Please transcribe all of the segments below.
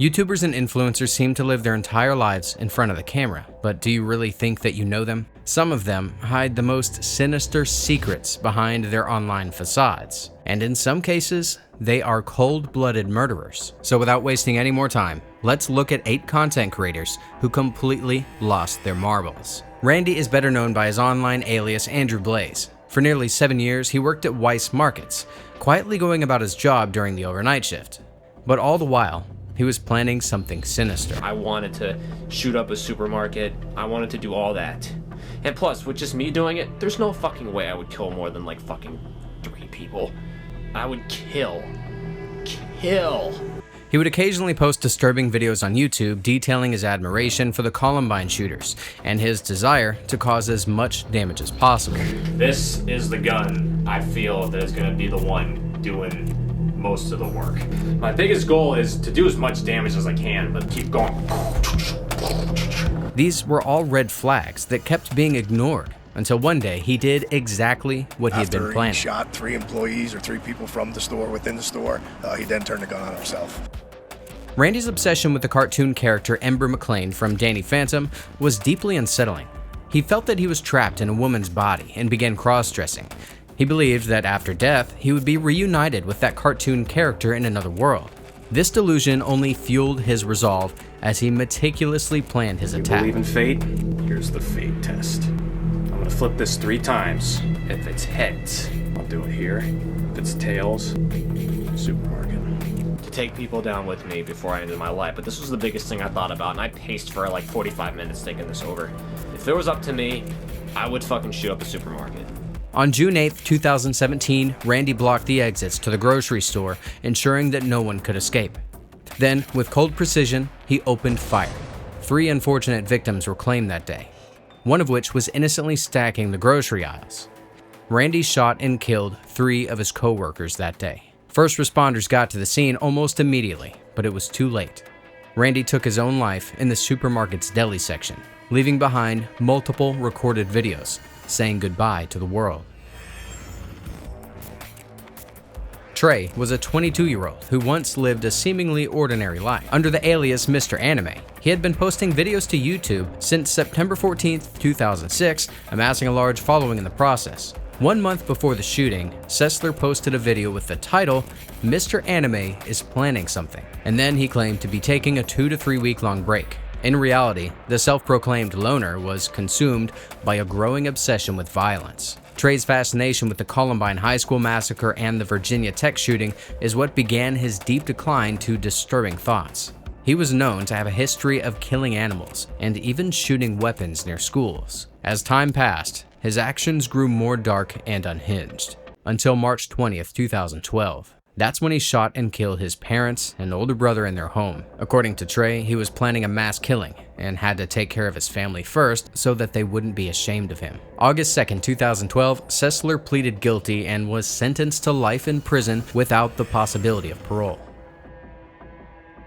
YouTubers and influencers seem to live their entire lives in front of the camera, but do you really think that you know them? Some of them hide the most sinister secrets behind their online facades, and in some cases, they are cold-blooded murderers. So without wasting any more time, let's look at 8 content creators who completely lost their marbles. Randy is better known by his online alias Andrew Blaze. For nearly 7 years, he worked at Weiss Markets, quietly going about his job during the overnight shift. But all the while, he was planning something sinister. I wanted to shoot up a supermarket. I wanted to do all that. And plus, with just me doing it, there's no fucking way I would kill more than like fucking 3 people. I would kill. He would occasionally post disturbing videos on YouTube detailing his admiration for the Columbine shooters and his desire to cause as much damage as possible. This is the gun I feel that is gonna be the one doing most of the work. My biggest goal is to do as much damage as I can, but keep going. These were all red flags that kept being ignored until one day he did exactly what he had been planning. After he shot 3 employees or 3 people from the store within the store, he then turned the gun on himself. Randy's obsession with the cartoon character Ember McLean from Danny Phantom was deeply unsettling. He felt that he was trapped in a woman's body and began cross-dressing. He believed that after death, he would be reunited with that cartoon character in another world. This delusion only fueled his resolve as he meticulously planned his attack. You believe in fate? Here's the fate test. I'm gonna flip this 3 times. If it's heads, I'll do it here. If it's tails, supermarket. To take people down with me before I ended my life, but this was the biggest thing I thought about, and I paced for like 45 minutes thinking this over. If it was up to me, I would fucking shoot up a supermarket. On June 8, 2017, Randy blocked the exits to the grocery store, ensuring that no one could escape. Then, with cold precision, he opened fire. 3 unfortunate victims were claimed that day, one of which was innocently stacking the grocery aisles. Randy shot and killed 3 of his co-workers that day. First responders got to the scene almost immediately, but it was too late. Randy took his own life in the supermarket's deli section, leaving behind multiple recorded videos, saying goodbye to the world. Trey was a 22-year-old who once lived a seemingly ordinary life. Under the alias Mr. Anime, he had been posting videos to YouTube since September 14, 2006, amassing a large following in the process. 1 month before the shooting, Sessler posted a video with the title, "Mr. Anime is planning something," and then he claimed to be taking a 2 to 3 week long break. In reality, the self-proclaimed loner was consumed by a growing obsession with violence. Trey's fascination with the Columbine High School massacre and the Virginia Tech shooting is what began his deep decline to disturbing thoughts. He was known to have a history of killing animals and even shooting weapons near schools. As time passed, his actions grew more dark and unhinged, until March 20th, 2012. That's when he shot and killed his parents and older brother in their home. According to Trey, he was planning a mass killing and had to take care of his family first so that they wouldn't be ashamed of him. August 2nd, 2012, Sessler pleaded guilty and was sentenced to life in prison without the possibility of parole.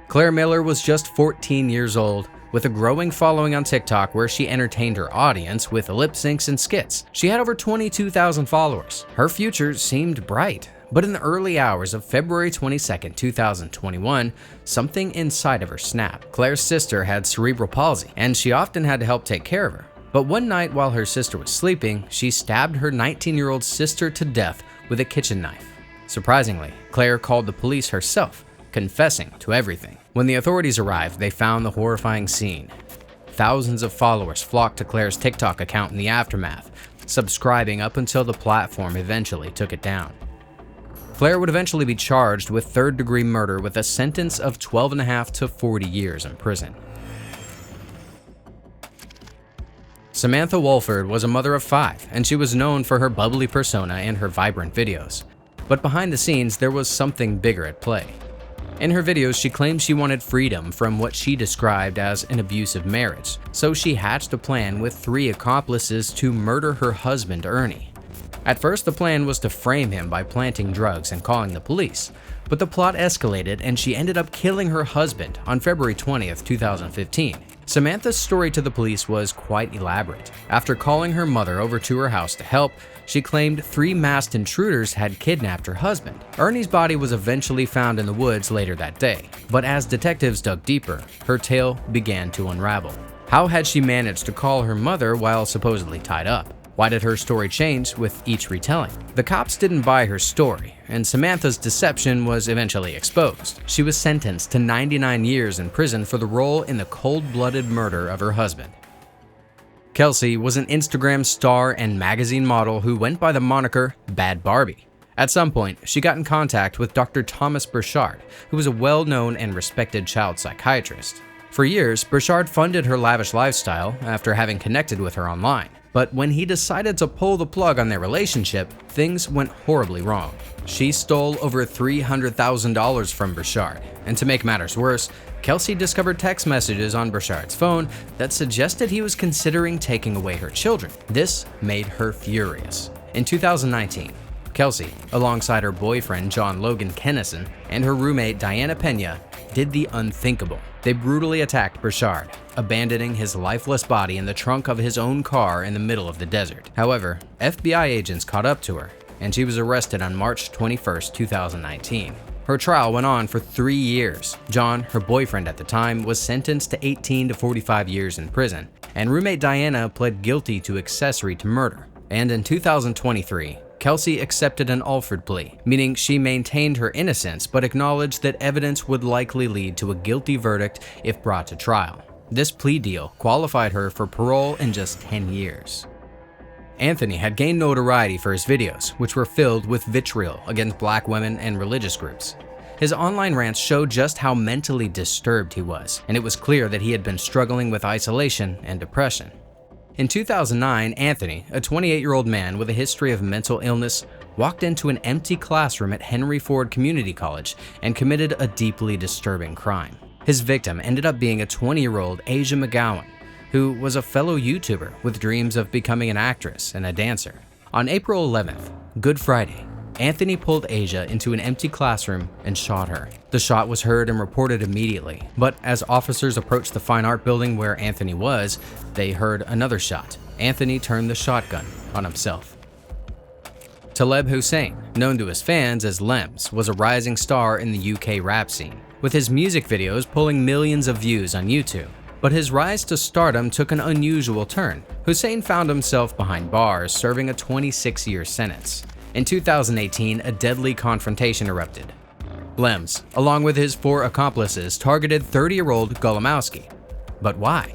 Claire Miller was just 14 years old, with a growing following on TikTok where she entertained her audience with lip syncs and skits. She had over 22,000 followers. Her future seemed bright. But in the early hours of February 22nd, 2021, something inside of her snapped. Claire's sister had cerebral palsy, and she often had to help take care of her. But one night while her sister was sleeping, she stabbed her 19-year-old sister to death with a kitchen knife. Surprisingly, Claire called the police herself, confessing to everything. When the authorities arrived, they found the horrifying scene. Thousands of followers flocked to Claire's TikTok account in the aftermath, subscribing up until the platform eventually took it down. Claire would eventually be charged with third-degree murder with a sentence of 12.5 to 40 years in prison. Samantha Wolford was a mother of 5, and she was known for her bubbly persona and her vibrant videos. But behind the scenes, there was something bigger at play. In her videos, she claimed she wanted freedom from what she described as an abusive marriage, so she hatched a plan with 3 accomplices to murder her husband, Ernie. At first, the plan was to frame him by planting drugs and calling the police, but the plot escalated and she ended up killing her husband on February 20th, 2015. Samantha's story to the police was quite elaborate. After calling her mother over to her house to help, she claimed 3 masked intruders had kidnapped her husband. Ernie's body was eventually found in the woods later that day, but as detectives dug deeper, her tale began to unravel. How had she managed to call her mother while supposedly tied up? Why did her story change with each retelling? The cops didn't buy her story, and Samantha's deception was eventually exposed. She was sentenced to 99 years in prison for the role in the cold-blooded murder of her husband. Kelsey was an Instagram star and magazine model who went by the moniker Bad Barbie. At some point, she got in contact with Dr. Thomas Burchard, who was a well-known and respected child psychiatrist. For years, Burchard funded her lavish lifestyle after having connected with her online. But when he decided to pull the plug on their relationship, things went horribly wrong. She stole over $300,000 from Burchard, and to make matters worse, Kelsey discovered text messages on Burchard's phone that suggested he was considering taking away her children. This made her furious. In 2019, Kelsey, alongside her boyfriend John Logan Kennison and her roommate Diana Pena, did the unthinkable. They brutally attacked Burchard, abandoning his lifeless body in the trunk of his own car in the middle of the desert. However, FBI agents caught up to her, and she was arrested on March 21, 2019. Her trial went on for 3 years. John, her boyfriend at the time, was sentenced to 18 to 45 years in prison, and roommate Diana pled guilty to accessory to murder. And in 2023, Kelsey accepted an Alford plea, meaning she maintained her innocence but acknowledged that evidence would likely lead to a guilty verdict if brought to trial. This plea deal qualified her for parole in just 10 years. Anthony had gained notoriety for his videos, which were filled with vitriol against black women and religious groups. His online rants showed just how mentally disturbed he was, and it was clear that he had been struggling with isolation and depression. In 2009, Anthony, a 28-year-old man with a history of mental illness, walked into an empty classroom at Henry Ford Community College and committed a deeply disturbing crime. His victim ended up being a 20-year-old Asia McGowan, who was a fellow YouTuber with dreams of becoming an actress and a dancer. On April 11th, Good Friday, Anthony pulled Asia into an empty classroom and shot her. The shot was heard and reported immediately, but as officers approached the fine art building where Anthony was, they heard another shot. Anthony turned the shotgun on himself. Taleb Hussein, known to his fans as Lems, was a rising star in the UK rap scene, with his music videos pulling millions of views on YouTube. But his rise to stardom took an unusual turn. Hussein found himself behind bars, serving a 26-year sentence. In 2018, a deadly confrontation erupted. Lems, along with his 4 accomplices, targeted 30-year-old Golomowski. But why?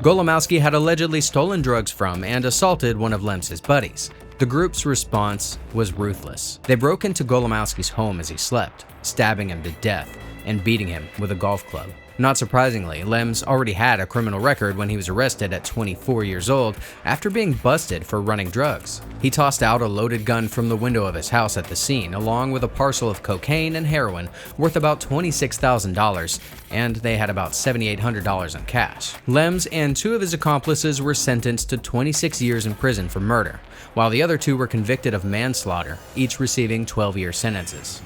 Golomowski had allegedly stolen drugs from and assaulted one of Lems's buddies. The group's response was ruthless. They broke into Golomowski's home as he slept, stabbing him to death and beating him with a golf club. Not surprisingly, Lems already had a criminal record when he was arrested at 24 years old after being busted for running drugs. He tossed out a loaded gun from the window of his house at the scene, along with a parcel of cocaine and heroin worth about $26,000, and they had about $7,800 in cash. Lems and 2 of his accomplices were sentenced to 26 years in prison for murder, while the other 2 were convicted of manslaughter, each receiving 12-year sentences.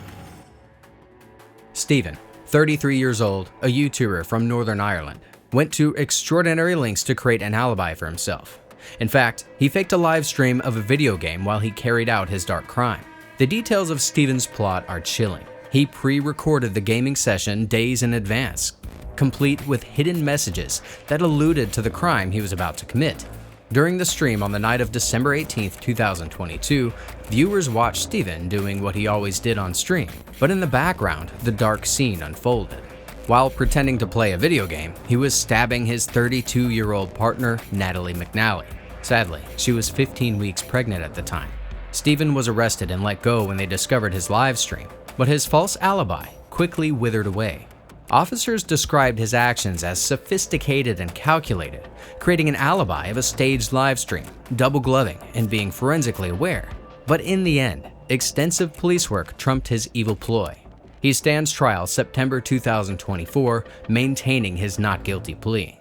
Stephen, 33 years old, a YouTuber from Northern Ireland, went to extraordinary lengths to create an alibi for himself. In fact, he faked a live stream of a video game while he carried out his dark crime. The details of Stephen's plot are chilling. He pre-recorded the gaming session days in advance, complete with hidden messages that alluded to the crime he was about to commit. During the stream on the night of December 18, 2022, viewers watched Stephen doing what he always did on stream, but in the background, the dark scene unfolded. While pretending to play a video game, he was stabbing his 32-year-old partner, Natalie McNally. Sadly, she was 15 weeks pregnant at the time. Stephen was arrested and let go when they discovered his live stream, but his false alibi quickly withered away. Officers described his actions as sophisticated and calculated, creating an alibi of a staged live stream, double gloving, and being forensically aware. But in the end, extensive police work trumped his evil ploy. He stands trial September 2024, maintaining his not guilty plea.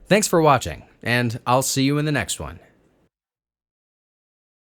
Thanks for watching, and I'll see you in the next one.